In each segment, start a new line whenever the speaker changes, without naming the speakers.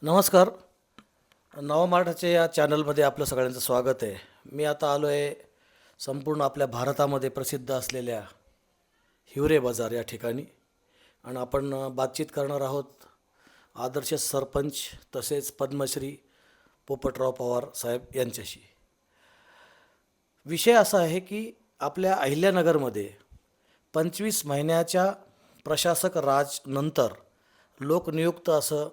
नमस्कार. नवमराठाच्या या चॅनलमध्ये आपलं सगळ्यांचं स्वागत आहे. मी आता आलो आहे संपूर्ण आपल्या भारतामध्ये प्रसिद्ध असलेल्या हिवरे बाजार या ठिकाणी आणि आपण बातचीत करणार आहोत आदर्श सरपंच तसेच पद्मश्री पोपटराव पवार साहेब यांच्याशी. विषय असा आहे की आपल्या अहिल्यानगरमध्ये 25 महिन्याच्या प्रशासक राज नंतर लोकनियुक्त असं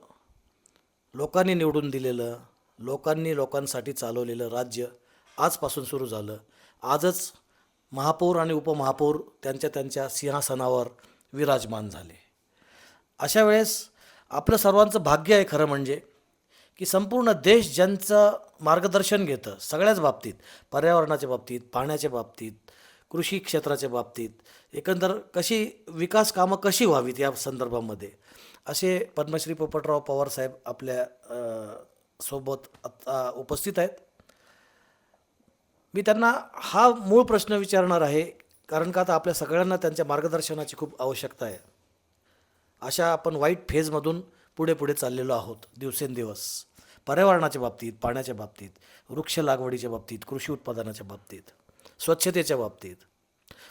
लोकांनी निवडून दिलेलं, लोकांनी लोकांसाठी चालवलेलं राज्य आजपासून सुरू झालं. आजच महापौर आणि उपमहापौर त्यांच्या त्यांच्या सिंहासनावर विराजमान झाले. अशा वेळेस आपलं सर्वांचं भाग्य आहे खरं म्हणजे की संपूर्ण देश ज्यांचं मार्गदर्शन घेतं सगळ्याच बाबतीत, पर्यावरणाच्या बाबतीत, पाण्याच्या बाबतीत, कृषी क्षेत्राच्या बाबतीत, एकंदर कशी विकास कामं कशी व्हावीत या संदर्भामध्ये, असे पद्मश्री पोपटराव पवार साहेब आपल्या सोबत आता उपस्थित आहेत. मी त्यांना हा मूळ प्रश्न विचारणार आहे कारण का आता आपल्या सगळ्यांना त्यांच्या मार्गदर्शनाची खूप आवश्यकता आहे. अशा आपण वाईट फेजमधून पुढे पुढे चाललेलो आहोत दिवसेंदिवस, पर्यावरणाच्या बाबतीत, पाण्याच्या बाबतीत, वृक्ष लागवडीच्या बाबतीत, कृषी उत्पादनाच्या बाबतीत, स्वच्छतेच्या बाबतीत,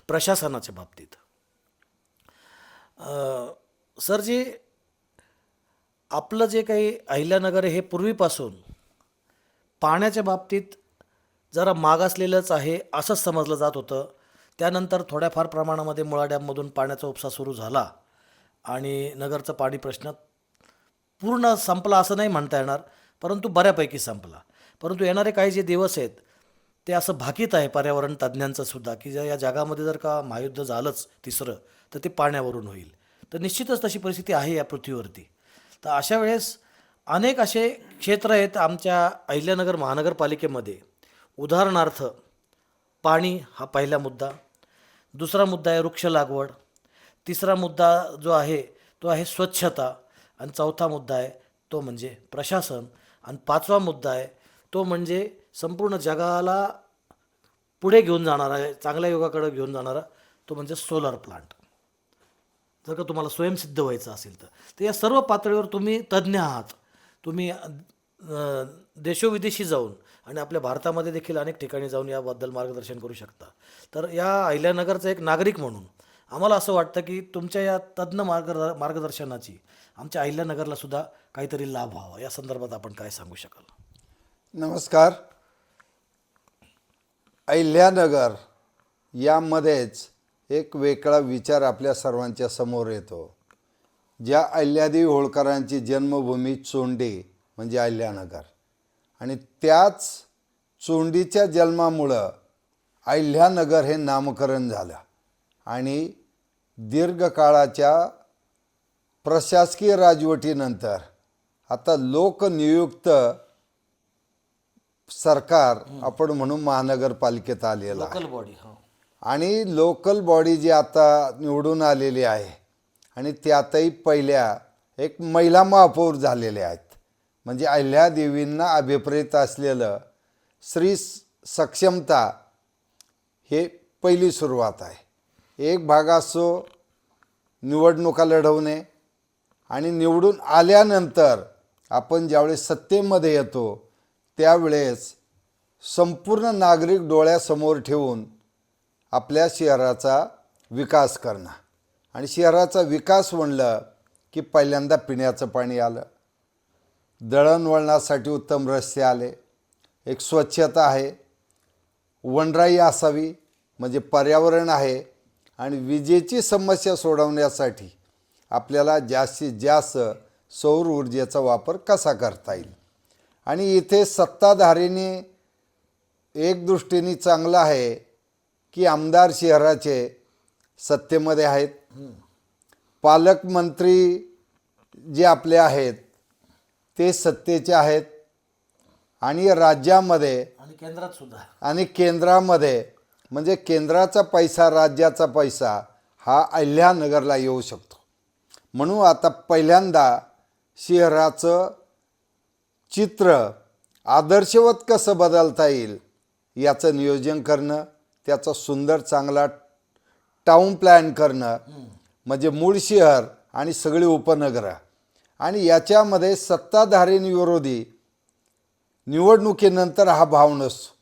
प्रशासनाच्या बाबतीत. सर जी, आपलं जे काही अहिल्यानगर हे पूर्वीपासून पाण्याच्या बाबतीत जरा मागासलेलंच आहे असंच समजलं जात होतं. त्यानंतर थोड्याफार प्रमाणामध्ये मुळा डॅममधून पाण्याचा उपसा सुरू झाला आणि नगरचा पाणी प्रश्न पूर्ण संपला असं नाही म्हणता येणार, परंतु बऱ्यापैकी संपला. परंतु येणारे काही जे दिवस आहेत ते असं भाकीत आहे पर्यावरण तज्ज्ञांचं सुद्धा की या जगामध्ये जर का महायुद्ध झालंच तिसरं तर ते पाण्यावरून होईल. तर निश्चितच तशी परिस्थिती आहे या पृथ्वीवरती. तर अशा वेळेस अनेक असे क्षेत्र आहेत आमच्या अहिल्यानगर महानगरपालिकेमध्ये. उदाहरणार्थ पाणी हा पहिला मुद्दा, दुसरा मुद्दा आहे वृक्ष लागवड, तिसरा मुद्दा जो आहे तो आहे स्वच्छता, आणि चौथा मुद्दा आहे तो म्हणजे प्रशासन, आणि पाचवा मुद्दा आहे तो म्हणजे संपूर्ण जगाला पुढे घेऊन जाणारा आहे, चांगल्या युगाकडे घेऊन जाणारा, तो म्हणजे सोलर प्लांट. जर का तुम्हाला स्वयंसिद्ध व्हायचं असेल तर या सर्व पातळीवर तुम्ही तज्ज्ञ आहात. तुम्ही देशोविदेशी जाऊन आणि आपल्या भारतामध्ये देखील अनेक ठिकाणी जाऊन याबद्दल मार्गदर्शन करू शकता. तर या अहिल्यानगरचा एक नागरिक म्हणून आम्हाला असं वाटतं की तुमच्या या तज्ज्ञ मार्गदर्शनाची आमच्या अहिल्यानगरला सुद्धा काहीतरी लाभ व्हावा. या संदर्भात आपण काय सांगू शकाल?
नमस्कार. अहिल्यानगर यामध्येच एक वेगळा विचार आपल्या सर्वांच्या समोर येतो. ज्या अहिल्यादेवी होळकरांची जन्मभूमी चोंडी म्हणजे अहिल्यानगर, आणि त्याच चोंडीच्या जन्मामुळं अहिल्यानगर हे नामकरण झालं. आणि दीर्घकाळाच्या प्रशासकीय राजवटीनंतर आता लोकनियुक्त सरकार आपण म्हणून महानगरपालिकेत आलेलं आहे.
Local body.
आणि लोकल बॉडी जी आता निवडून आलेली आहे आणि त्यातही पहिल्या एक महिला महापौर झालेल्या आहेत. म्हणजे अहिल्यादेवींना अभिप्रेत असलेलं स्त्री सक्षमता हे पहिली सुरुवात आहे. एक भाग असो निवडणुका लढवणे, आणि निवडून आल्यानंतर आपण ज्यावेळेस सत्तेमध्ये येतो त्यावेळेस संपूर्ण नागरिक डोळ्यासमोर ठेवून आपल्या शहराचा विकास करणं. आणि शहराचा विकास म्हणलं की पहिल्यांदा पिण्याचं पाणी आलं, दळणवळणासाठी उत्तम रस्ते आले, एक स्वच्छता आहे, वनराई असावी म्हणजे पर्यावरण आहे, आणि विजेची समस्या सोडवण्यासाठी आपल्याला जास्तीत जास्त सौर ऊर्जेचा वापर कसा करता येईल. आणि इथे सत्ताधारीने एक दृष्टीने चांगलं आहे की आमदार शहराचे सत्तेमध्ये आहेत, पालकमंत्री जे आपले आहेत ते सत्तेचे आहेत, आणि राज्यामध्ये आणि केंद्रामध्ये म्हणजे केंद्राचा पैसा, राज्याचा पैसा हा अहिल्यानगरला येऊ शकतो. म्हणून आता पहिल्यांदा शहराचं चित्र आदर्शवत कसं बदलता येईल याचं नियोजन करणं, त्याचा सुंदर चांगला टाउन प्लॅन करणं, म्हणजे मूळ शहर आणि सगळी उपनगरं आणि याच्यामध्ये सत्ताधारी आणि विरोधी निवडणुकीनंतर हा भाव नसतो.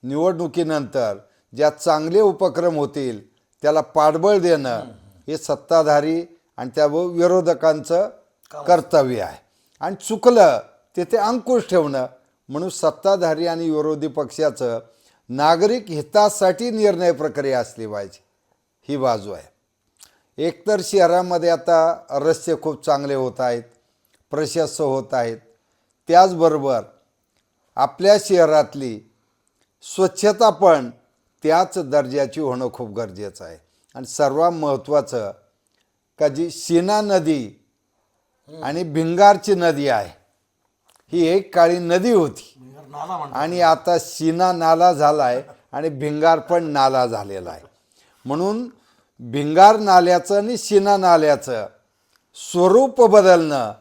निवडणुकीनंतर ज्या चांगले उपक्रम होतील त्याला पाठबळ देणं हे सत्ताधारी आणि त्या विरोधकांचं कर्तव्य आहे. आणि चुकलं तिथे अंकुश ठेवणं. म्हणून सत्ताधारी आणि विरोधी पक्षाचं नागरिक हितासाठी निर्णय प्रक्रिया असली पाहिजे, ही बाजू आहे. एकतर शहरामध्ये आता रस्ते खूप चांगले होत आहेत, प्रशस्त होत आहेत. त्याचबरोबर आपल्या शहरातली स्वच्छता पण त्याच दर्जाची होणं खूप गरजेचं आहे. आणि सर्वात महत्त्वाचं का जी सीना नदी आणि भिंगारची नदी आहे, ही एक काळी नदी होती
नाला म्हणतात.
आणि आता सीना नाला झाला आहे आणि भिंगार पण नाला झालेला आहे. म्हणून भिंगार नाल्याचं आणि सीना नाल्याचं स्वरूप बदलणं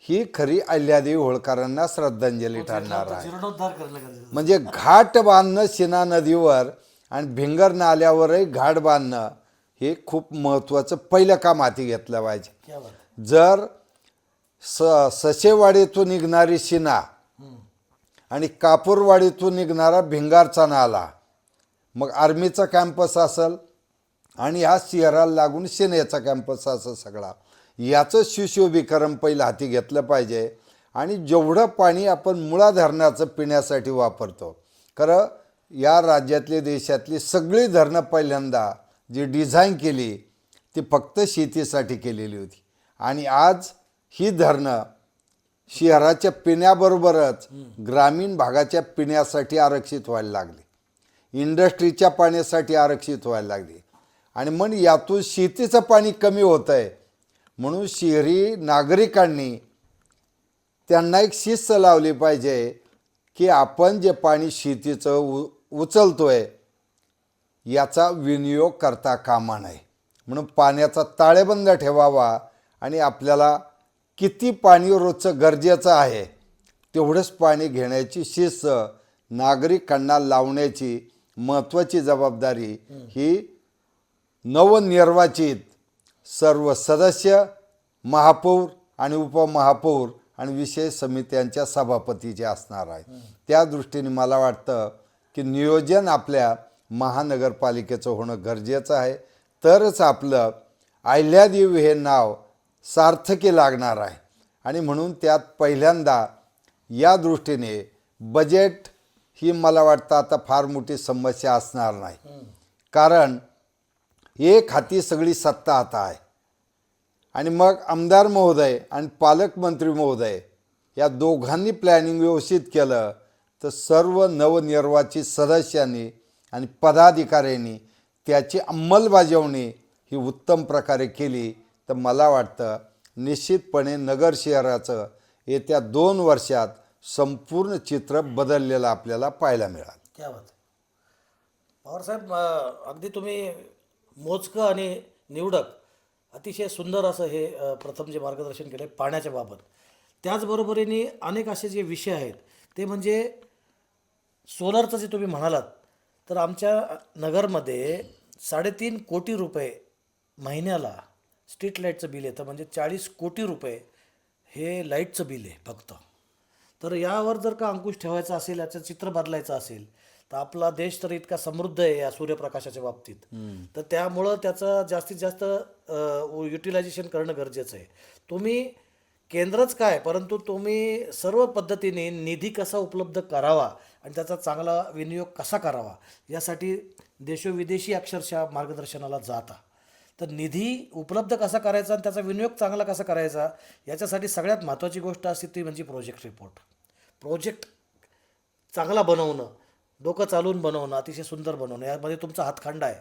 ही खरी अहिल्यादेवी होळकरांना श्रद्धांजली ठरणार आहे.
जीर्णोद्धार करणं गरजेचं आहे.
म्हणजे घाट बांधणं सीना नदीवर आणि भिंगर नाल्यावरही घाट बांधणं हे खूप महत्त्वाचं पहिलं काम हाती घेतलं पाहिजे.
क्या बात आहे.
जर ससेवाडीतून निघणारी सीना आणि कापूरवाडीतून निघणारा भिंगारचा नाला, मग आर्मीचा कॅम्पस असेल आणि हा शहराला लागून सेनेचा कॅम्पस असेल, सगळा याचं सुशोभीकरण पहिलं हाती घेतलं पाहिजे. आणि जेवढं पाणी आपण मुळा धरणाचं पिण्यासाठी वापरतो, खरं या राज्यातली देशातली सगळी धरणं पहिल्यांदा जी डिझाईन केली ती फक्त शेतीसाठी केलेली होती. आणि आज ही धरणं शहराच्या पिण्याबरोबरच ग्रामीण भागाच्या पिण्यासाठी आरक्षित व्हायला लागली, इंडस्ट्रीच्या पाण्यासाठी आरक्षित व्हायला लागली. आणि मग यातून शेतीचं पाणी कमी होतं आहे. म्हणून शहरी नागरिकांनी त्यांना एक शिस्त लावली पाहिजे की आपण जे पाणी शेतीचं उचलतोय याचा विनियोग करता कामा नये. म्हणून पाण्याचा ताळेबंद ठेवावा आणि आपल्याला किती पाणी रोजचं गरजेचं आहे तेवढंच पाणी घेण्याची शिस्त नागरिकांना लावण्याची महत्त्वाची जबाबदारी ही नवनिर्वाचित सर्व सदस्य, महापौर आणि उपमहापौर आणि विशेष समित्यांच्या सभापतीचे असणार आहे. त्या दृष्टीने मला वाटतं की नियोजन आपल्या महानगरपालिकेचं होणं गरजेचं आहे. तरच आपलं अहिल्यादेवी हे नाव सार्थकी लागणार आहे. आणि म्हणून त्यात पहिल्यांदा या दृष्टीने बजेट ही मला वाटतं आता फार मोठी समस्या असणार नाही. कारण एक हाती सगळी सत्ता आता आहे. आणि मग आमदार महोदय आणि पालकमंत्री महोदय या दोघांनी प्लॅनिंग व्यवस्थित केलं तर सर्व नवनिर्वाचित सदस्यांनी आणि पदाधिकाऱ्यांनी त्याची अंमलबजावणी ही उत्तम प्रकारे केली तर मला वाटतं निश्चितपणे नगर शहराचं येत्या 2 वर्षात संपूर्ण चित्र बदललेलं आपल्याला पाहायला मिळालं.
क्या बात आहे. पवारसाहेब, अगदी तुम्ही मोजकं आणि निवडक अतिशय सुंदर असं हे प्रथम जे मार्गदर्शन केलं पाण्याच्या बाबत. त्याचबरोबरीने अनेक असे जे विषय आहेत ते म्हणजे सोलरचं जे तुम्ही म्हणालात, तर आमच्या नगरमध्ये 3.5 कोटी रुपये महिन्याला स्ट्रीट लाईटचं बिल येतं. म्हणजे 40 कोटी रुपये हे लाईटचं बिल आहे फक्त. तर यावर जर का अंकुश ठेवायचा असेल, याचं चित्र बदलायचं असेल, तर आपला देश तर इतका समृद्ध आहे या सूर्यप्रकाशाच्या बाबतीत, तर त्यामुळं त्याचं जास्तीत जास्त युटिलायझेशन करणं गरजेचं आहे. तुम्ही केंद्रच काय, परंतु तुम्ही सर्व पद्धतीने निधी कसा उपलब्ध करावा आणि त्याचा चांगला विनियोग कसा करावा यासाठी देशोविदेशी अक्षरशः मार्गदर्शनाला जाता. तर निधी उपलब्ध कसा करायचा आणि त्याचा विनियोग चांगला कसा करायचा याच्यासाठी सगळ्यात महत्त्वाची गोष्ट असते ती म्हणजे प्रोजेक्ट रिपोर्ट. प्रोजेक्ट चांगला बनवणं, डोकं चालून बनवणं, अतिशय सुंदर बनवणं, यामध्ये तुमचा हातखंडा आहे.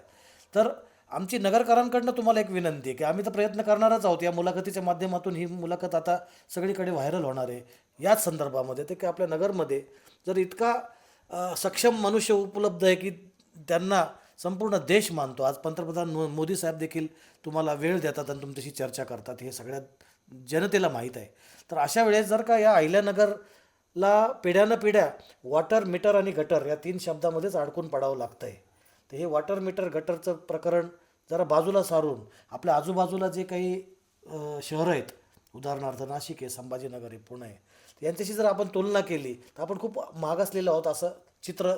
तर आमची नगरकरांकडनं तुम्हाला एक विनंती आहे की आम्ही तर प्रयत्न करणारच आहोत. या मुलाखतीच्या माध्यमातून ही मुलाखत आता सगळीकडे व्हायरल होणार आहे याच संदर्भामध्ये, ते की आपल्या नगरमध्ये जर इतका सक्षम मनुष्य उपलब्ध आहे की त्यांना संपूर्ण देश मानतो. आज पंतप्रधान मोदी साहेब देखील तुम्हाला वेळ देतात आणि तुमच्याशी चर्चा करतात, हे सगळ्या जनतेला माहीत आहे. तर अशा वेळेस जर का या अहिल्यानगरला पिढ्यानं पिढ्या वॉटर मीटर आणि गटर या 3 शब्दामध्येच अडकून पडावं लागतं आहे. तर हे वॉटर मीटर गटरचं प्रकरण जरा बाजूला सारून आपल्या आजूबाजूला जे काही शहरं आहेत उदाहरणार्थ नाशिक आहे, संभाजीनगर आहे, पुणे आहे, यांच्याशी जर आपण तुलना केली तर आपण खूप मागासलेलो आहोत असं चित्र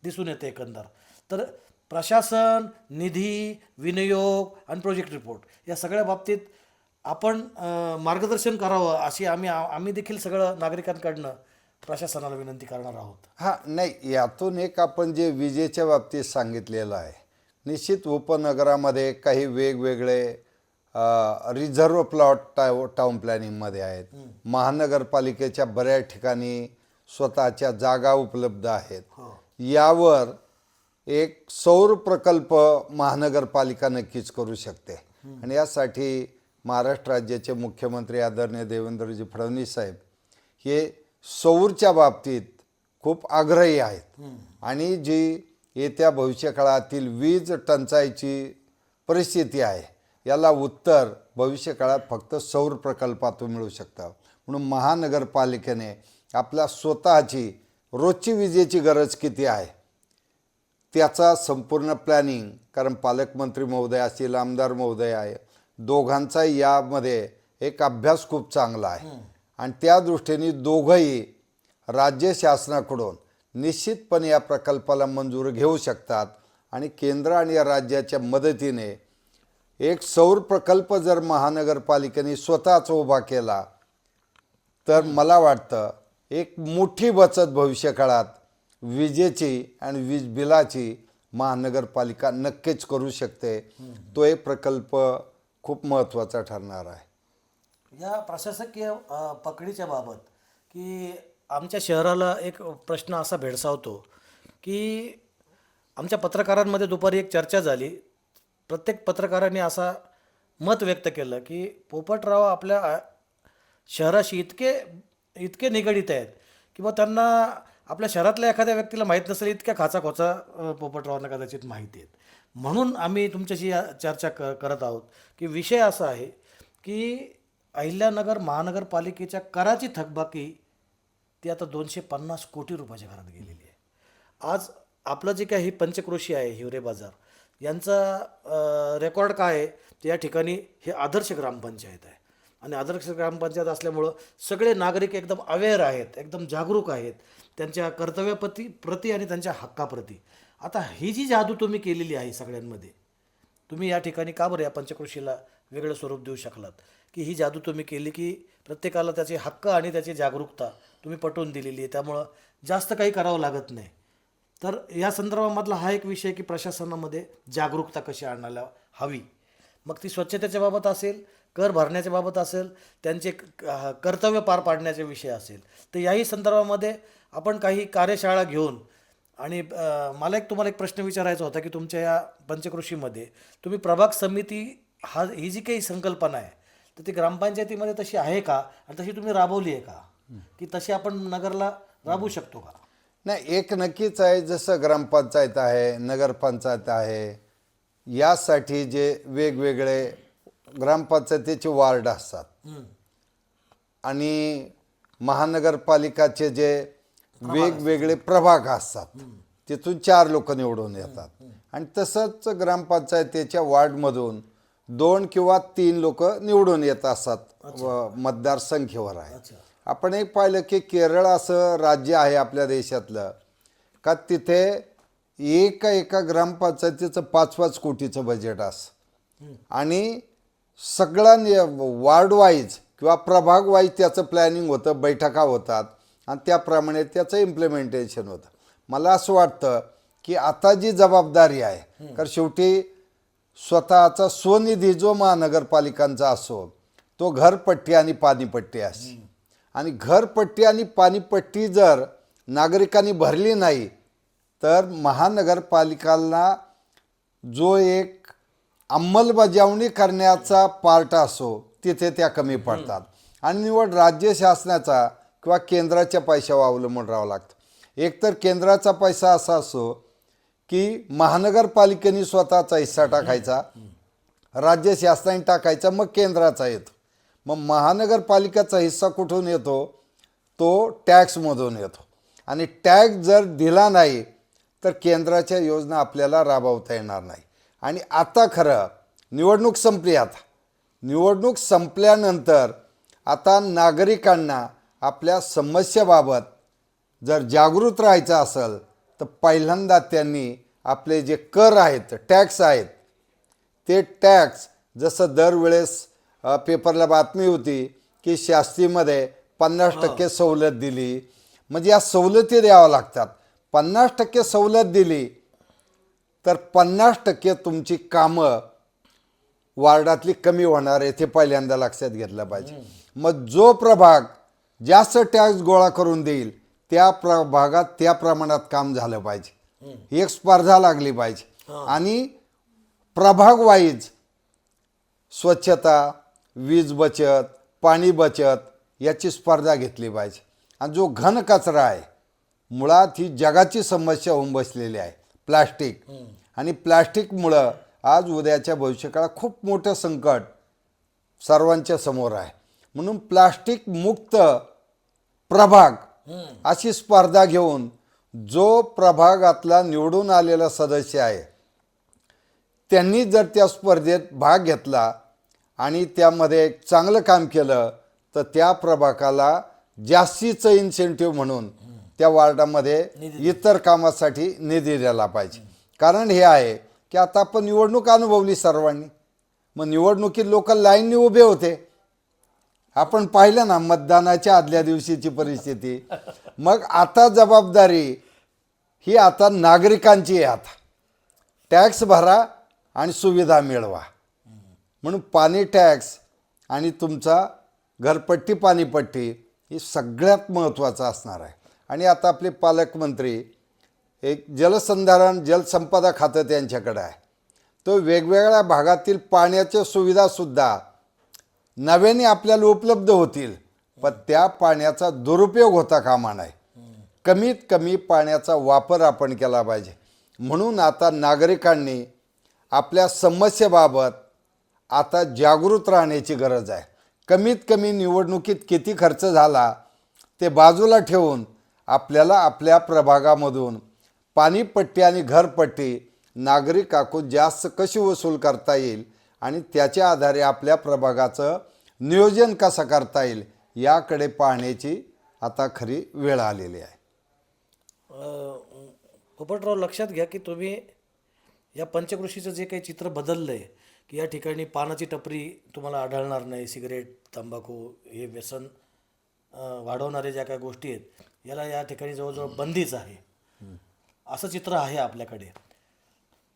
दिसून येतं एकंदर. तर प्रशासन, निधी, विनियोग आणि प्रोजेक्ट रिपोर्ट या सगळ्या बाबतीत आपण मार्गदर्शन करावं अशी आम्ही देखील सगळं नागरिकांकडनं प्रशासनाला विनंती करणार आहोत.
हां, नाही, यातून एक आपण जे विजेच्या बाबतीत सांगितलेलं आहे, निश्चित उपनगरामध्ये काही वेगवेगळे रिझर्व प्लॉट टाउन प्लॅनिंगमध्ये आहेत. महानगरपालिकेच्या बऱ्याच ठिकाणी स्वतःच्या जागा उपलब्ध आहेत. यावर एक सौर प्रकल्प महानगरपालिका नक्कीच करू शकते. आणि यासाठी महाराष्ट्र राज्याचे मुख्यमंत्री आदरणीय देवेंद्रजी फडणवीस साहेब हे सौरच्या बाबतीत खूप आग्रही आहेत. आणि जी येत्या भविष्यकाळातील वीज टंचाईची परिस्थिती आहे याला उत्तर भविष्यकाळात फक्त सौर प्रकल्पातून मिळू शकतं. म्हणून महानगरपालिकेने आपल्या स्वतःची रोजची विजेची गरज किती आहे त्याचा संपूर्ण प्लॅनिंग, कारण पालकमंत्री महोदय असतील, आमदार महोदय आहे, दोघांचा यामध्ये एक अभ्यास खूप चांगला आहे. आणि त्या दृष्टीने दोघंही राज्य शासनाकडून निश्चितपणे या प्रकल्पाला मंजूर घेऊ शकतात. आणि केंद्र आणि राज्याच्या मदतीने एक सौर प्रकल्प जर महानगरपालिकेने स्वतःच उभा केला तर मला वाटतं एक मोठी बचत भविष्यकाळात विजेची आणि वीज बिलाची महानगरपालिका नक्कीच करू शकते. तो एक प्रकल्प खूप महत्त्वाचा ठरणार आहे.
या प्रशासकीय पकडीच्या बाबत की आमच्या शहराला एक प्रश्न असा भेडसावतो की आमच्या पत्रकारांमध्ये दुपारी एक चर्चा झाली. प्रत्येक पत्रकारांनी असा मत व्यक्त केलं की पोपटराव आपल्या शहराशी इतके निगडीत आहेत की त्यांना आपल्या शहरातल्या एखाद्या व्यक्तीला माहीत नसेल इतक्या खाचाखोचा पोपटरावांना कदाचित माहिती आहेत. म्हणून आम्ही तुमच्याशी चर्चा करत आहोत की विषय असा आहे की अहिल्यानगर महानगरपालिकेच्या कराची थकबाकी ती आता 250 कोटी रुपयाच्या घरात गेलेली आहे. आज आपलं जे काही पंचक्रोशी आहे, हिवरे बाजार यांचा रेकॉर्ड काय आहे तर या ठिकाणी हे आदर्श ग्रामपंचायत आहे. आणि आदर्श ग्रामपंचायत असल्यामुळं सगळे नागरिक एकदम अवेअर आहेत, एकदम जागरूक आहेत त्यांच्या कर्तव्याप्रती आणि त्यांच्या हक्काप्रती. आता ही जी जादू तुम्ही केलेली आहे सगळ्यांमध्ये, तुम्ही या ठिकाणी का बरं या पंचक्रोशीला वेगळं स्वरूप देऊ शकलात की ही जादू तुम्ही केली की प्रत्येकाला त्याचे हक्क आणि त्याची जागरूकता तुम्ही पटवून दिलेली आहे, त्यामुळं जास्त काही करावं लागत नाही. तर या संदर्भामधला हा एक विषय की प्रशासनामध्ये जागरूकता कशी आणायला हवी. मग ती स्वच्छतेच्या बाबत असेल, कर भरण्याच्या बाबत असेल, त्यांचे कर्तव्य पार पाडण्याचे विषय असेल, तर याही संदर्भामध्ये आपण काही कार्यशाळा घेऊन. आणि मला तुम्हाला एक प्रश्न विचारायचा होता की तुमच्या या पंचक्रोशीमध्ये तुम्ही प्रभाग समिती ही जी काही संकल्पना आहे तर ती ग्रामपंचायतीमध्ये तशी आहे का आणि तशी तुम्ही राबवली आहे का की तशी आपण नगरला राबवू शकतो का?
नाही, एक नक्कीच आहे. जसं ग्रामपंचायत आहे, नगरपंचायत आहे, यासाठी जे वेगवेगळे ग्रामपंचायतीचे वार्ड असतात आणि महानगरपालिकाचे जे वेगवेगळे प्रभाग असतात तिथून 4 लोक निवडून येतात. आणि तसंच ग्रामपंचायतीच्या वार्डमधून 2 किंवा 3 लोक निवडून येत असतात मतदारसंख्येवर आहे. आपण एक पाहिलं की केरळ असं राज्य आहे आपल्या देशातलं का तिथे एका ग्रामपंचायतीचं 5-5 कोटीचं बजेट असं आणि सगळा वार्ड वाईज किंवा प्रभाग वाईज त्याचं प्लॅनिंग होतं, बैठका होतात आणि त्याप्रमाणे त्याचं इम्प्लिमेंटेशन होतं. मला असं वाटतं की आता जी जबाबदारी आहे, कारण शेवटी स्वतःचा स्वनिधी जो महानगरपालिकांचा असो तो घरपट्टी आणि पाणीपट्टी असे. आणि घरपट्टी आणि पाणीपट्टी जर नागरिकांनी भरली नाही तर महानगरपालिकांना जो एक अंमलबजावणी करण्याचा पार्ट असो तिथे त्या कमी पडतात. आणि निवड राज्य शासनाचा किंवा केंद्राच्या पैशावर अवलंबून राहावं लागतं. एकतर केंद्राचा पैसा असा असो की महानगरपालिकेने स्वतःचा हिस्सा टाकायचा, राज्य शासनाने टाकायचा, मग केंद्राचा येतो. मग महानगरपालिकेचा हिस्सा कुठून येतो? तो टॅक्समधून येतो. आणि टॅक्स जर दिला नाही तर केंद्राच्या योजना आपल्याला राबवता येणार नाही. आणि आता खरं निवडणूक संपली. आता निवडणूक संपल्यानंतर आता नागरिकांना आपल्या समस्याबाबत जर जागृत राहायचं असेल तर पहिल्यांदा त्यांनी आपले जे कर आहेत, टॅक्स आहेत, ते टॅक्स जसं दरवेळेस पेपरला बातमी होती की शास्तीमध्ये 50% सवलत दिली, म्हणजे या सवलती द्याव्या लागतात. 50% सवलत दिली तर 50% तुमची कामं वार्डातली कमी होणार आहे, ते पहिल्यांदा लक्षात घेतलं पाहिजे. मग जो प्रभाग जास्त टॅक्स गोळा करून देईल त्या प्रभागात त्या प्रमाणात काम झालं पाहिजे. एक स्पर्धा लागली पाहिजे आणि प्रभाग वाईज स्वच्छता, वीज बचत, पाणी बचत याची स्पर्धा घेतली पाहिजे. आणि जो घन कचरा आहे, मुळात ही जगाची समस्या होऊन बसलेली आहे, प्लास्टिक. आणि प्लास्टिकमुळं आज उद्याच्या भविष्यकाळात खूप मोठं संकट सर्वांच्या समोर आहे. म्हणून प्लास्टिक मुक्त प्रभाग अशी स्पर्धा घेऊन जो प्रभागातला निवडून आलेला सदस्य आहे त्यांनी जर त्या स्पर्धेत भाग घेतला आणि त्यामध्ये चांगलं काम केलं तर त्या प्रभागाला जास्तीचं इन्सेंटिव्ह म्हणून त्या वार्डामध्ये इतर कामासाठी निधी द्यायला पाहिजे. कारण हे आहे की आता आपण निवडणूक अनुभवली सर्वांनी, मग निवडणुकीत लोक लाईनने उभे होते, आपण पाहिलं ना मतदानाच्या आदल्या दिवशीची परिस्थिती. मग आता जबाबदारी ही आता नागरिकांची आहे. आता टॅक्स भरा आणि सुविधा मिळवा. म्हणून पाणी टॅक्स आणि तुमचा घरपट्टी पाणीपट्टी ही सगळ्यात महत्त्वाचं असणार आहे. आणि आता आपले पालकमंत्री एक जलसंधारण जलसंपदा खातं त्यांच्याकडे आहे, तो वेगवेगळ्या भागातील पाण्याच्या सुविधासुद्धा नव्याने आपल्याला उपलब्ध होतील, पण त्या पाण्याचा दुरुपयोग होता कामा नये. कमीत कमी पाण्याचा वापर आपण केला पाहिजे. म्हणून आता नागरिकांनी आपल्या समस्येबाबत आता जागृत राहण्याची गरज आहे. कमीत कमी निवडणुकीत किती खर्च झाला ते बाजूला ठेवून आपल्याला आपल्या प्रभागामधून पाणीपट्टी आणि घरपट्टी नागरिकांकडून जास्त कशी वसूल करता येईल आणि त्याच्या आधारे आपल्या प्रभागाचं नियोजन कसं करता येईल याकडे पाहण्याची आता खरी वेळ आलेली आहे.
पोपटराव, लक्षात घ्या की तुम्ही या पंचकृषीचं जे काही चित्र बदललं आहे की या ठिकाणी पानाची टपरी तुम्हाला आढळणार नाही, सिगरेट, तंबाखू हे व्यसन वाढवणारे ज्या काही गोष्टी आहेत याला या ठिकाणी जवळजवळ बंदीच आहे, असं चित्र आहे आपल्याकडे.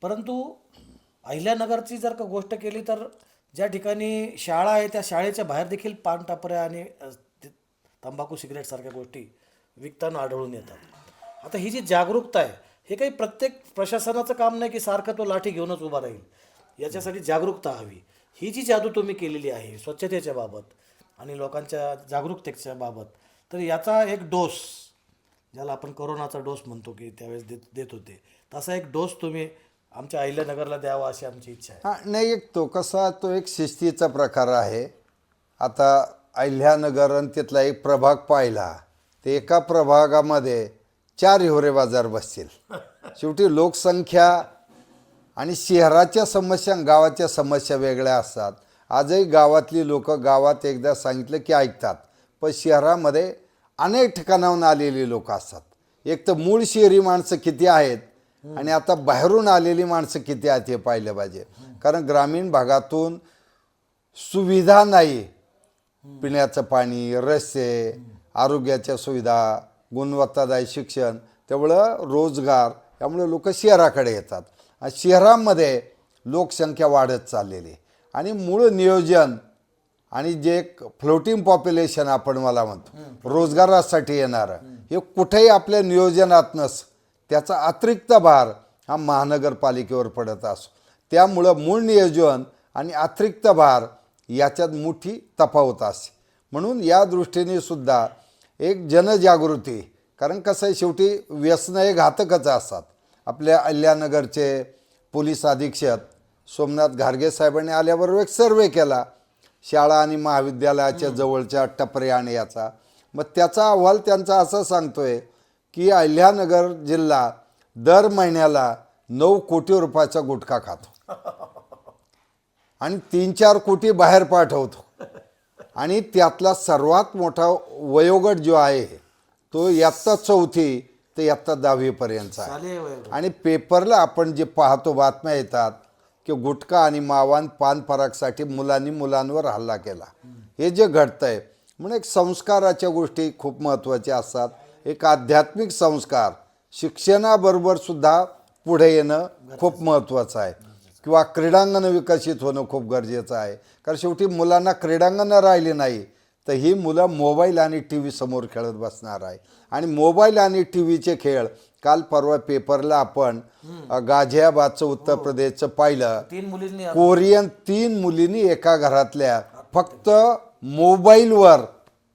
परंतु अहिल्यानगरची जर का गोष्ट केली तर ज्या ठिकाणी शाळा आहे त्या शाळेच्या बाहेर देखील पान टापऱ्या आणि तंबाखू सिगरेटसारख्या गोष्टी विकताना आढळून येतात. आता ही जी जागरूकता आहे हे काही प्रत्येक प्रशासनाचं काम नाही की सारखं तो लाठी घेऊनच उभा राहील. याच्यासाठी जागरूकता हवी. ही जी जादू तुम्ही केलेली आहे स्वच्छतेच्या बाबत आणि लोकांच्या जागरूकतेच्या बाबत, तर याचा एक डोस, ज्याला आपण कोरोनाचा डोस म्हणतो की त्यावेळेस देत होते, तसा एक डोस तुम्ही आमच्या अहिल्यानगरला द्यावा अशी आमची इच्छा आहे.
हां, नाही, एक तो कसा तो एक शिस्तीचा प्रकार आहे. आता अहिल्यानगर आणि तिथला एक प्रभाग पाहिला ते एका प्रभागामध्ये 4 हिवरे बाजार बसतील. शेवटी लोकसंख्या आणि शहराच्या समस्या गावाच्या समस्या वेगळ्या असतात. आजही गावातली लोक गावात एकदा सांगितलं की ऐकतात, पण शहरामध्ये अनेक ठिकाणाहून आलेली लोक असतात. एक तर मूळ शहरी माणसं किती आहेत आणि आता बाहेरून आलेली माणसं किती आहेत हे पाहिलं पाहिजे. कारण ग्रामीण भागातून सुविधा नाही, पिण्याचं पाणी, रस्ते, आरोग्याच्या सुविधा, गुणवत्तादायी शिक्षण, त्यामुळं रोजगार, त्यामुळे लोक शहराकडे येतात. शहरामध्ये लोकसंख्या वाढत चाललेली आणि मूळ नियोजन आणि जे एक फ्लोटिंग पॉप्युलेशन आपण मला म्हणतो रोजगारासाठी येणारं, हे कुठेही आपल्या नियोजनात नसतं. त्याचा अतिरिक्त भार हा महानगरपालिकेवर पडत असतो. त्यामुळं मूळ नियोजन आणि अतिरिक्त भार याच्यात मोठी तफावत असते. म्हणून या दृष्टीने सुद्धा एक जनजागृती, कारण कसं आहे शेवटी व्यसनं हे घातकच असतात. आपल्या अहिल्यानगरचे पोलीस अधीक्षक सोमनाथ घारगे साहेबांनी आल्याबरोबर एक सर्वे केला शाळा आणि महाविद्यालयाच्या जवळच्या टपऱ्या आणि याचा. मग त्याचा अहवाल त्यांचा असा सांगतोय की अहिल्यानगर जिल्हा दर महिन्याला 9 कोटी रुपयाचा गुटखा खातो आणि 3-4 कोटी बाहेर पाठवतो. आणि त्यातला सर्वात मोठा वयोगट जो आहे तो इयत्ता 4थी ते इयत्ता 10वीपर्यंतचा आहे.
शालेय वयोगट.
आणि पेपरला आपण जे पाहतो बातम्या येतात की गुटखा आणि मावान पान परागसाठी मुलांनी मुलांवर हल्ला केला. हे जे घडतंय म्हणून एक संस्काराच्या गोष्टी खूप महत्त्वाच्या असतात. एक आध्यात्मिक संस्कार शिक्षणाबरोबर सुद्धा पुढे येणं खूप महत्त्वाचं आहे. किंवा क्रीडांगण विकसित होणं खूप गरजेचं आहे. कारण शेवटी मुलांना क्रीडांगणं राहिली नाही तर ही मुलं मोबाईल आणि टी व्ही समोर खेळत बसणार आहे. आणि मोबाईल आणि टी व्हीचे खेळ काल परवा पेपरला आपण गाझियाबादचं उत्तर प्रदेशचं पाहिलं.
3 मुलींनी
कोरियन 3 मुलींनी एका घरातल्या फक्त मोबाईलवर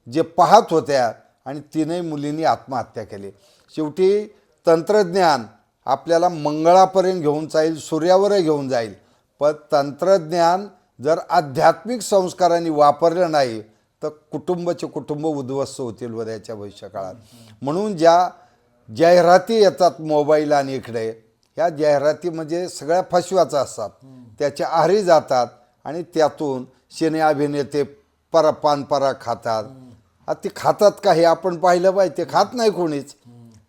जे पाहत होत्या आणि 3ही मुलींनी आत्महत्या केली. शेवटी तंत्रज्ञान आपल्याला मंगळापर्यंत घेऊन जाईल, सूर्यावरही घेऊन जाईल, पण तंत्रज्ञान जर आध्यात्मिक संस्कारांनी वापरलं नाही तर कुटुंब उद्ध्वस्त होतील उद्याच्या भविष्यकाळात. म्हणून ज्या जाहिराती येतात मोबाईल आणि इकडे, ह्या जाहिराती म्हणजे सगळ्या फसव्याचा असतात. त्याच्या आहारी जातात आणि त्यातून सिने अभिनेते पानपरा खातात. आता ते खातात का हे आपण पाहिलं पाहिजे. ते खात नाही कोणीच.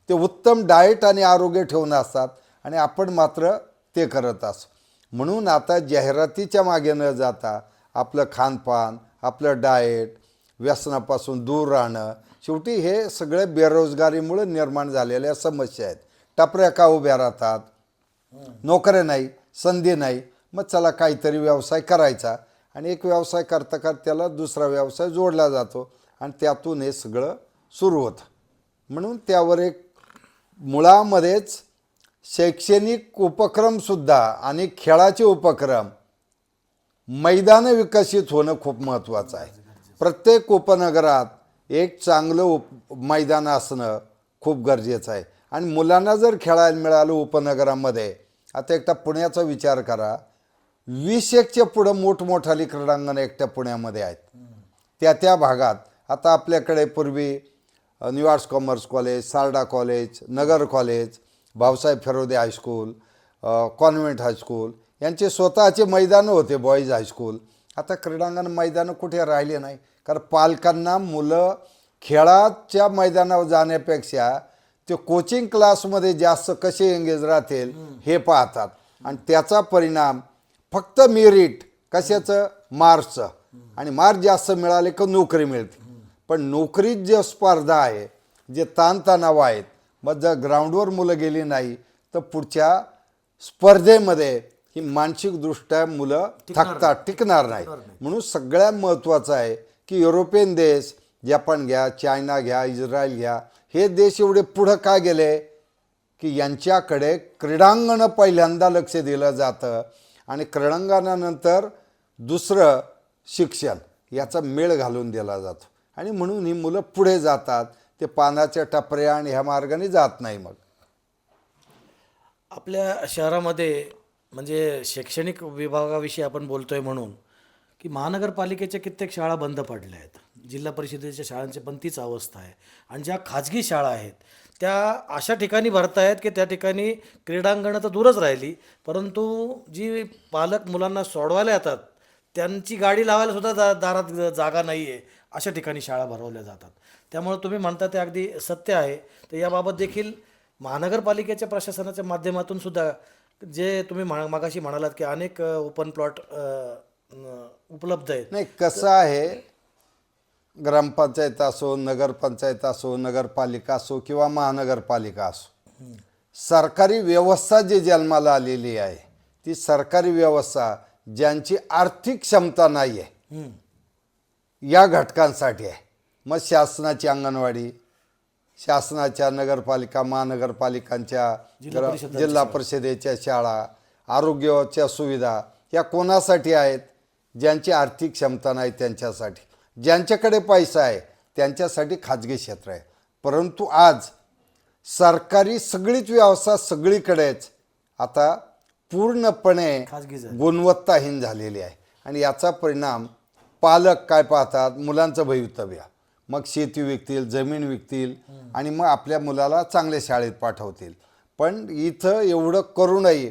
ते उत्तम डाएट आणि आरोग्य ठेवून असतात आणि आपण मात्र ते करत असतो. म्हणून आता जाहिरातीच्या मागे न जाता आपलं खानपान, आपलं डाएट, व्यसनापासून दूर राहणं. शेवटी हे सगळे बेरोजगारीमुळे निर्माण झालेल्या समस्या आहेत. टपऱ्या का उभ्या राहतात, नोकऱ्या नाही, संधी नाही, मग चला काहीतरी व्यवसाय करायचा आणि एक व्यवसाय करता करता त्याला दुसरा व्यवसाय जोडला जातो आणि त्यातून हे सगळं सुरू होतं. म्हणून त्यावर एक मुळामध्येच शैक्षणिक उपक्रमसुद्धा आणि खेळाचे उपक्रम, मैदानं विकसित होणं खूप महत्त्वाचं आहे. प्रत्येक उपनगरात एक चांगलं मैदान असणं खूप गरजेचं आहे. आणि मुलांना जर खेळायला मिळालं उपनगरामध्ये, आता एकटा पुण्याचा विचार करा, 20-1च्या पुढं मोठमोठाली क्रीडांगणं एकट्या पुण्यामध्ये आहेत. त्या भागात आता आपल्याकडे पूर्वी new arts commerce college, Sarda college, Nagar college, Bhausaheb Firodia high school, convent high school यांचे स्वतःचे मैदानं होते, बॉईज हायस्कूल. आता क्रीडांगण मैदानं कुठे राहिले नाही. कारण पालकांना मुलं खेळाच्या मैदानावर जाण्यापेक्षा ते कोचिंग क्लासमध्ये जास्त कसे एंगेज राहतील हे पाहतात. आणि त्याचा परिणाम फक्त मेरिट कशाचं, मार्क्सचं. आणि मार्क जास्त मिळाले का नोकरी मिळते. पण नोकरीत जे स्पर्धा आहे, जे ताणतणाव आहेत, मग जर ग्राउंडवर मुलं गेली नाही तर पुढच्या स्पर्धेमध्ये ही मानसिकदृष्ट्या मुलं थकतात, टिकणार नाही. म्हणून सगळ्यात महत्त्वाचं आहे की युरोपियन देश, जपान घ्या, चायना घ्या, इस्रायल घ्या, हे देश एवढे पुढं का गेले की यांच्याकडे क्रीडांगणं पहिल्यांदा लक्ष दिलं जातं आणि क्रीडांगणानंतर दुसरं शिक्षण याचा मेळ घालून दिला जातो. आणि म्हणून ही मुलं पुढे जातात. ते पानाच्या टपऱ्या आणि ह्या मार्गाने जात नाही. मग
आपल्या शहरामध्ये म्हणजे शैक्षणिक विभागाविषयी आपण बोलतोय म्हणून की महानगरपालिकेच्या कित्येक शाळा बंद पडल्या आहेत. जिल्हा परिषदेच्या शाळांची पण तीच अवस्था आहे. आणि ज्या खाजगी शाळा आहेत त्या अशा ठिकाणी भरत आहेत की त्या ठिकाणी क्रीडांगणं तर दूरच राहिली, परंतु जी पालक मुलांना सोडवायला येतात त्यांची गाडी लावायला सुद्धा दारात जागा नाही आहे. अशा ठिकाणी शाळा भरवल्या जातात. त्यामुळे तुम्ही म्हणता ते अगदी सत्य आहे. तर याबाबत देखील महानगरपालिकेच्या प्रशासनाच्या माध्यमातून सुद्धा जे तुम्ही मागाशी म्हणालात की अनेक ओपन प्लॉट उपलब्ध आहेत.
नाही, कसं आहे, ग्रामपंचायत असो, नगरपंचायत असो, नगरपालिका असो किंवा महानगरपालिका असो, सरकारी व्यवस्था जी जन्माला आलेली आहे ती सरकारी व्यवस्था ज्यांची आर्थिक क्षमता नाही आहे या घटकांसाठी आहे. मग शासनाची अंगणवाडी, शासनाच्या नगरपालिका, महानगरपालिकांच्या जिल्हा परिषदेच्या शाळा, आरोग्याच्या सुविधा या कोणासाठी आहेत? ज्यांची आर्थिक क्षमता नाही त्यांच्यासाठी. ज्यांच्याकडे पैसा आहे त्यांच्यासाठी खाजगी क्षेत्र आहे. परंतु आज सरकारी सगळीच व्यवस्था सगळीकडेच आता पूर्णपणे गुणवत्ताहीन झालेली आहे. आणि याचा परिणाम पालक काय पाहतात? मुलांचं भवितव्य. मग शेती विकतील, जमीन विकतील आणि मग आपल्या मुलाला चांगल्या शाळेत पाठवतील. पण इथं एवढं करूनही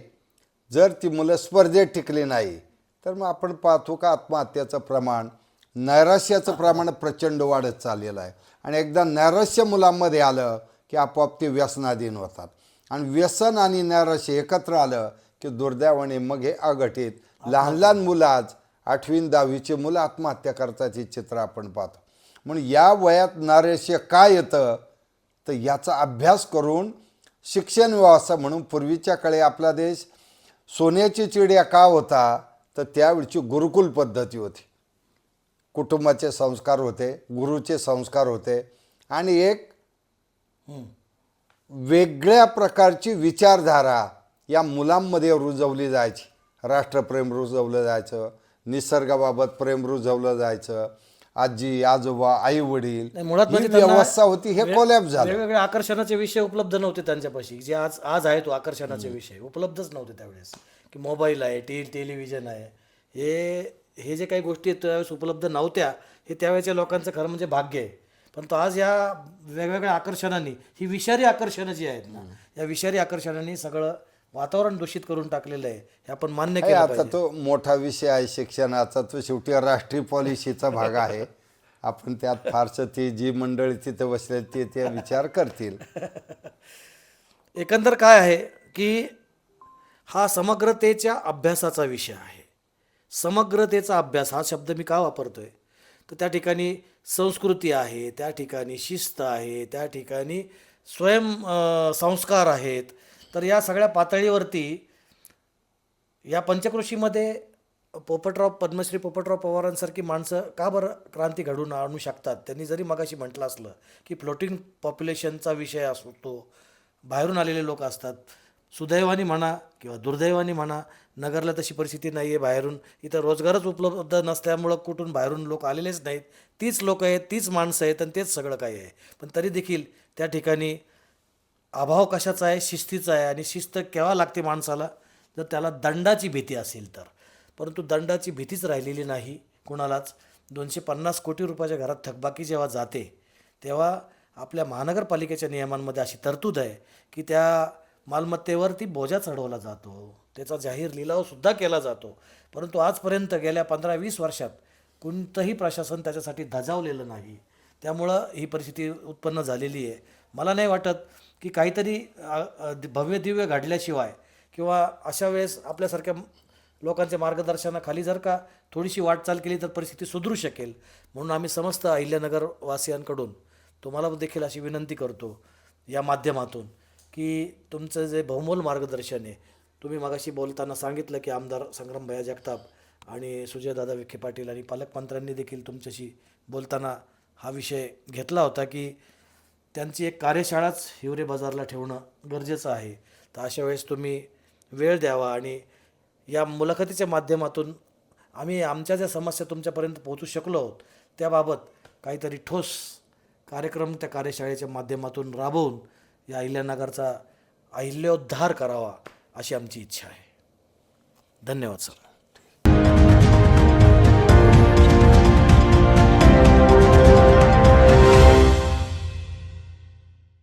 जर ती मुलं स्पर्धेत टिकली नाही तर मग आपण पाहतो का आत्महत्याचं प्रमाण नैराश्याचं प्रमाण प्रचंड वाढत चाललेलं आहे. आणि एकदा नैराश्य मुलांमध्ये आलं की आपोआप ते व्यसनाधीन होतात. आणि व्यसन आणि नैराश्य एकत्र आलं की दुर्दैवाने मग हे अघटित लहान लहान मुलं आज 8वी 10वीचे मुलं आत्महत्या करतात हे चित्र आपण पाहतो. म्हणून या वयात नैराश्य काय येतं तर याचा अभ्यास करून शिक्षण व्यवस्था म्हणून पूर्वीच्या काळी आपला देश सोन्याची चिडिया का होता तर त्यावेळची गुरुकुल पद्धती होती. कुटुंबाचे संस्कार होते, गुरुचे संस्कार होते आणि एक वेगळ्या प्रकारची विचारधारा या मुलांमध्ये रुजवली जायची. राष्ट्रप्रेम रुजवलं जायचं, निसर्गाबाबत प्रेम रुजवलं जायचं, आजी आजोबा आई वडील
नाही, मुळात
ही
म्हणजे त्यांना
व्यवस्था होती. हे कोलॅप झालं.
वेगवेगळे आकर्षणाचे विषय उपलब्ध नव्हते त्यांच्यापाशी, जे आज आज आहे तो आकर्षणाचे विषय उपलब्धच नव्हते त्यावेळेस. की मोबाईल आहे, टेलिव्हिजन आहे, हे जे काही गोष्टी त्यावेळेस उपलब्ध नव्हत्या, हे त्यावेळेच्या लोकांचं खरं म्हणजे भाग्य आहे. पण तो आज या वेगवेगळ्या आकर्षणांनी, ही विषारी आकर्षणं जी आहेत ना, या विषारी आकर्षणांनी सगळं वातावरण दूषित करून टाकलेलं आहे. हे आपण मान्य
हे
केलं
आता
पाहिजे.
तो मोठा विषय आहे शिक्षणाचा. तो शेवटी राष्ट्रीय पॉलिसीचा भाग आहे. आपण त्यात फारसं ती जी मंडळी तिथे बसले ते विचार करतील.
एकंदर काय आहे की हा समग्रतेच्या अभ्यासाचा विषय आहे. समग्रतेचा अभ्यास हा शब्द मी का वापरतोय तर त्या ठिकाणी संस्कृती आहे, त्या ठिकाणी शिस्त आहे, त्या ठिकाणी संस्कार आहेत. तर या सगळ्या पातळीवरती या पंचक्रोशीमध्ये पद्मश्री पोपटराव पवारांसारखी माणसं का बरं क्रांती घडवून आणू शकतात. त्यांनी जरी मगाशी म्हटलं असलं की फ्लोटिंग पॉप्युलेशनचा विषय असतो, बाहेरून आलेले लोक असतात, सुदैवाने म्हणा किंवा दुर्दैवाने म्हणा, नगरला तशी परिस्थिती नाही आहे. बाहेरून इथं रोजगारच उपलब्ध नसल्यामुळं कुठून बाहेरून लोक आलेलेच नाहीत. तीच लोक आहेत, तीच माणसं आहेत आणि तेच सगळं काही आहे. पण तरी देखील त्या ठिकाणी अभाव कशाचा आहे, शिस्तीचा आहे. आणि शिस्त केव्हा लागते माणसाला जर त्याला दंडाची भीती असेल तर. परंतु दंडाची भीतीच राहिलेली नाही कोणालाच. 250 कोटी रुपयाच्या घरात थकबाकी जेव्हा जाते तेव्हा आपल्या महानगरपालिकेच्या नियमांमध्ये अशी तरतूद आहे की त्या मालमत्तेवरती बोजा चढवला जातो, त्याचा जाहीर लिलावसुद्धा केला जातो. परंतु आजपर्यंत गेल्या 15-20 वर्षात कोणतंही प्रशासन त्याच्यासाठी धजावलेलं नाही. त्यामुळं ही परिस्थिती उत्पन्न झालेली आहे. मला नाही वाटत की काहीतरी भव्य दिव्य घडल्याशिवाय किंवा अशा वेळेस आपल्यासारख्या लोकांच्या मार्गदर्शनाखाली जर का थोडीशी वाटचाल केली तर परिस्थिती सुधरू शकेल. म्हणून आम्ही समस्त अहिल्यानगर वासियांकडून तुम्हाला देखील अशी विनंती करतो या माध्यमातून की तुमचं जे बहुमोल मार्गदर्शन आहे, तुम्ही मगाशी बोलताना सांगितलं की आमदार संग्रामभैया जगताप आणि सुजयदादा विखे पाटील आणि पालकमंत्र्यांनी देखील तुमच्याशी बोलताना हा विषय घेतला होता की त्यांची एक कार्यशाळाच हिवरे बाजारला ठेवणं गरजेचं आहे. तर अशा वेळेस तुम्ही वेळ द्यावा आणि या मुलाखतीच्या माध्यमातून आम्ही आमच्या ज्या समस्या तुमच्यापर्यंत पोहोचू शकलो आहोत त्याबाबत काहीतरी ठोस कार्यक्रम त्या कार्यशाळेच्या माध्यमातून राबवून या अहिल्यानगरचा अहिल्योद्धार करावा अशी आमची इच्छा आहे. धन्यवाद सर.